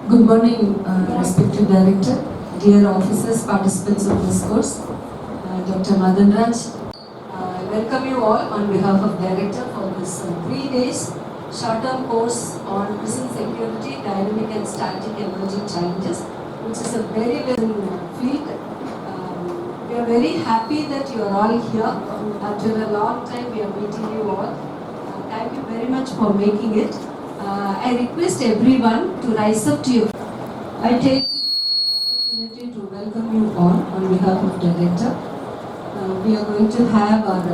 Good morning, respected director, dear officers, participants of this course, Dr. Madan Raj. I welcome you all on behalf of director for this 3 days short-term course on prison security, dynamic and static emerging challenges, which is a very field. We are very happy that you are all here. After a long time, we are meeting you all. Thank you very much for making it. I request everyone to rise up to you. I take this opportunity to welcome you all on behalf of Director. We are going to have our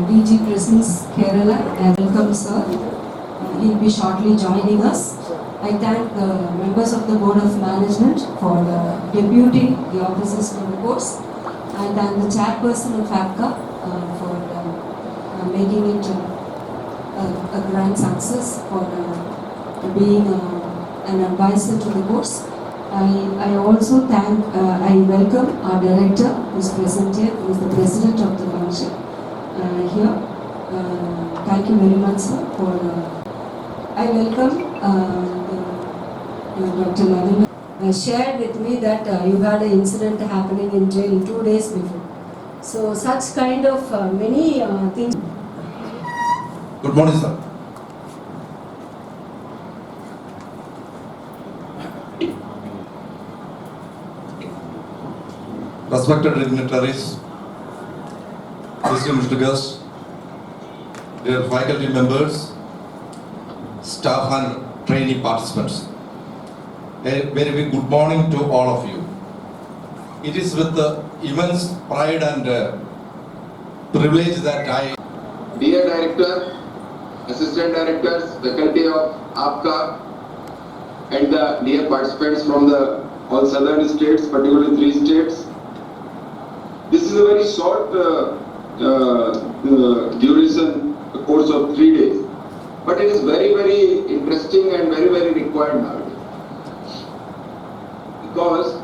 DG Presence Kerala and welcome sir. He'll be shortly joining us. I thank the members of the Board of Management for deputing the officers for the course. I thank the chairperson of Apca for making it a grand success, for being an advisor to the course. I also thank, I welcome our director who is present here, who is the president of the function here. Thank you very much sir for, I welcome Dr. Madan shared with me that you had an incident happening in jail 2 days before. So such kind of many things. Good morning, sir. Respected dignitaries, distinguished guests, dear faculty members, staff and trainee participants, a very big good morning to all of you. It is with immense pride and privilege that I... Dear Director, Assistant Directors, faculty of Apca, and the dear participants from the all southern states, particularly 3 states. This is a very short duration, a course of 3 days, but it is very interesting and very required nowadays. Because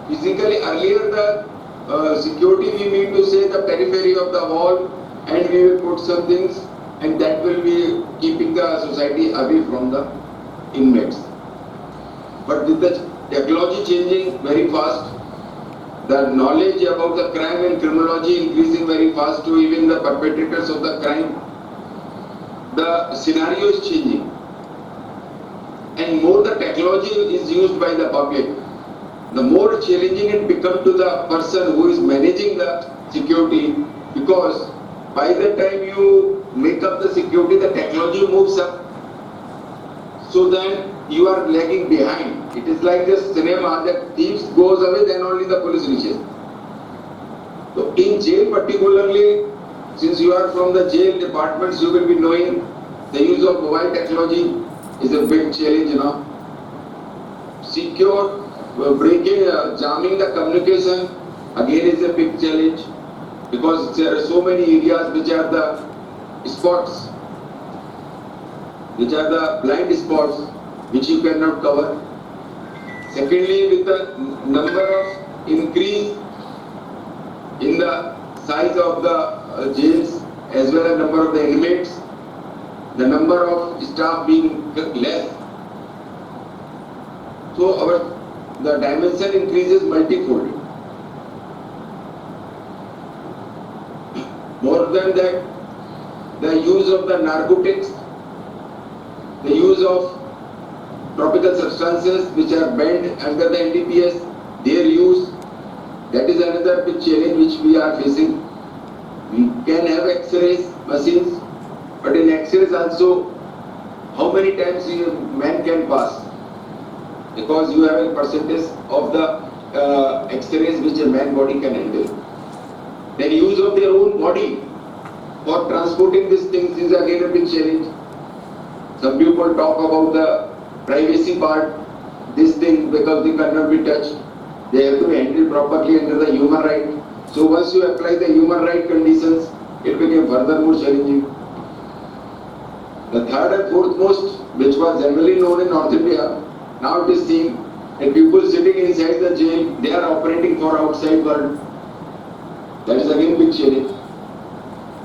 physically earlier the security we mean to say the periphery of the wall, and we will put some things, and that will be keeping the society away from the inmates. But with the technology changing very fast, the knowledge about the crime and criminology increasing very fast to even the perpetrators of the crime, the scenario is changing. And more the technology is used by the public, the more challenging it becomes to the person who is managing the security, because by the time you make up the security, the technology moves up. So then you are lagging behind. It is like this cinema that thieves goes away, then only the police reaches. So in jail particularly, since you are from the jail departments, you will be knowing the use of mobile technology is a big challenge, you know. Secure, breaking, jamming the communication again is a big challenge, because there are so many areas which are the spots, which are the blind spots, which you cannot cover. Secondly, with the number of increase in the size of the jails, as well as number of the inmates, the number of staff being less, so the dimension increases multifold. More than that, the use of the narcotics, the use of tropical substances which are banned under the NDPS, their use, that is another big challenge which we are facing. We can have X-rays machines, but in X-rays also, how many times a man can pass? Because you have a percentage of the X-rays which a man body can handle. Then use of their own body for transporting these things is again a big challenge. Some people talk about the privacy part, this thing, because they cannot be touched. They have to be handled properly under the human right. So once you apply the human right conditions, it became furthermore challenging. The third and fourth most, which was generally known in North India, now it is seen that people sitting inside the jail, they are operating for outside world. That is again big challenge.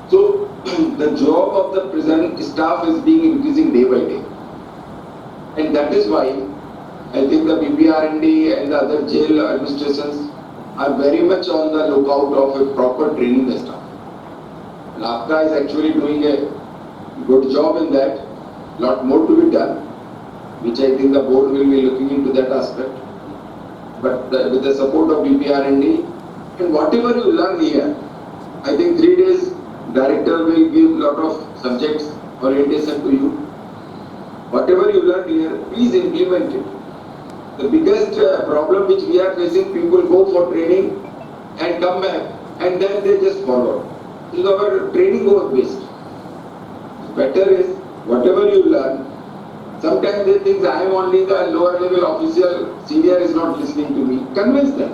So the job of the prison staff is being increasing day by day. And that is why I think the BPR&D and the other jail administrations are very much on the lookout of a proper training the staff. And Apca is actually doing a good job in that. Lot more to be done, which I think the board will be looking into that aspect. But with the support of BPR&D and whatever you learn here, I think 3 days director will give lot of subjects orientation to you. Whatever you learn here, please implement it. The biggest problem which we are facing, people go for training and come back and then they just forward. So our training goes waste. Better is whatever you learn. Sometimes they think I am only the lower level official, senior is not listening to me. Convince them.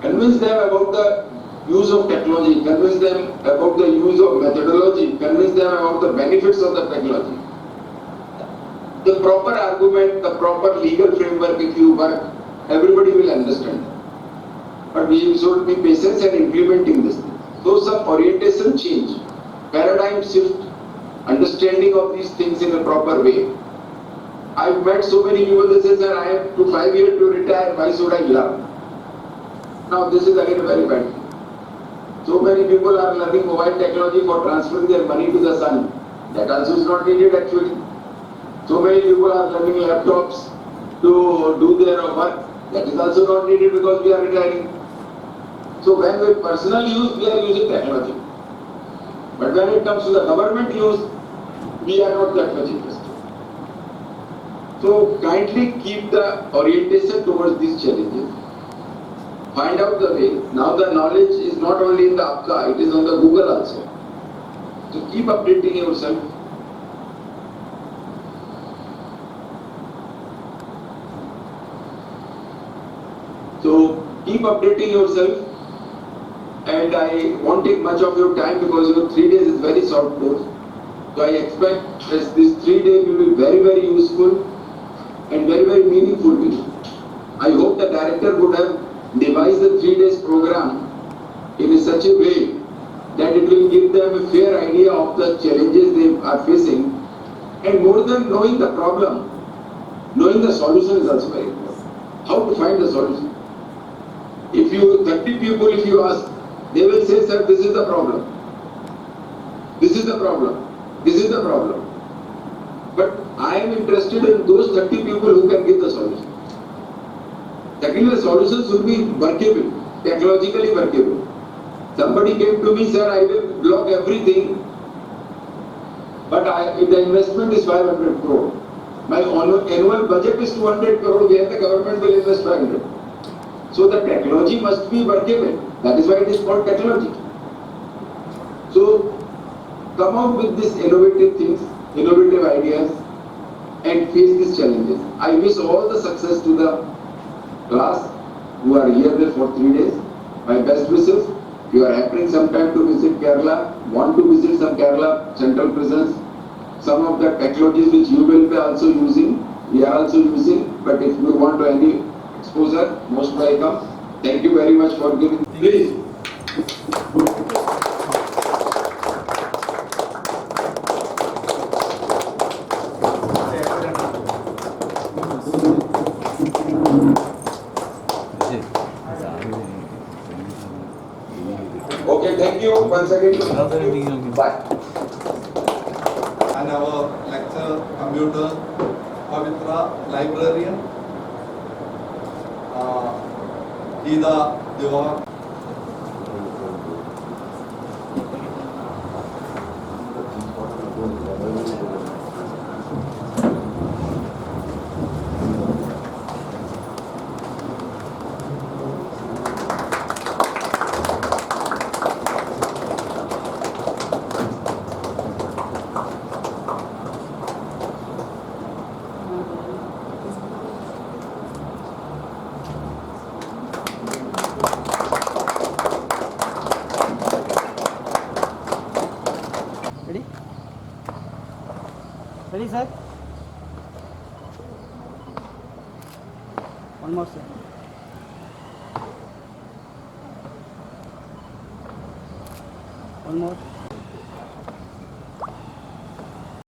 Convince them about the use of technology. Convince them about the use of methodology. Convince them about the benefits of the technology. The proper argument, the proper legal framework, if you work, everybody will understand. But we should be patient in implementing this. So some orientation change, paradigm shift, understanding of these things in a proper way. I've met so many people that say, sir, I have to 5 years to retire, why should I learn? Now this is again very bad thing. So many people are learning mobile technology for transferring their money to the sun. That also is not needed actually. So many people are learning laptops to do their work. That is also not needed because we are retiring. So when we personal use, we are using technology. But when it comes to the government use, we are not that much interested. So kindly keep the orientation towards these challenges. Find out the way. Now the knowledge is not only in the Apca, it is on the Google also. So keep updating yourself. So keep updating yourself, and I won't take much of your time because your 3 days is very short course. So I expect this 3 days will be very, very useful and very, very meaningful to you. I hope the director would have devised the 3 days program in such a way that it will give them a fair idea of the challenges they are facing, and more than knowing the problem, knowing the solution is also very important. How to find the solution? If you 30 people, if you ask, they will say, sir, this is the problem. This is the problem. This is the problem. But I am interested in those 30 people who can give the solution. Secondly, the solution should be workable, technologically workable. Somebody came to me, sir, I will block everything, but the investment is 500 crore. My annual budget is 200 crore, where the government will invest 500. So the technology must be workable. That is why it is called technology. So come out with these innovative things, innovative ideas, and face these challenges. I wish all the success to the class who are here there for 3 days. My best wishes. If you are happening sometime to visit Kerala, want to visit some Kerala central prisons, some of the technologies which you will be also using, we are also using, but if you want any exposure, most welcome. Thank you very much for giving. Please. Okay, thank you once again. Bye. And our lecturer, computer, Pavitra, librarian, Ida Deva. Ready? Ready, sir? One more, sir. One more.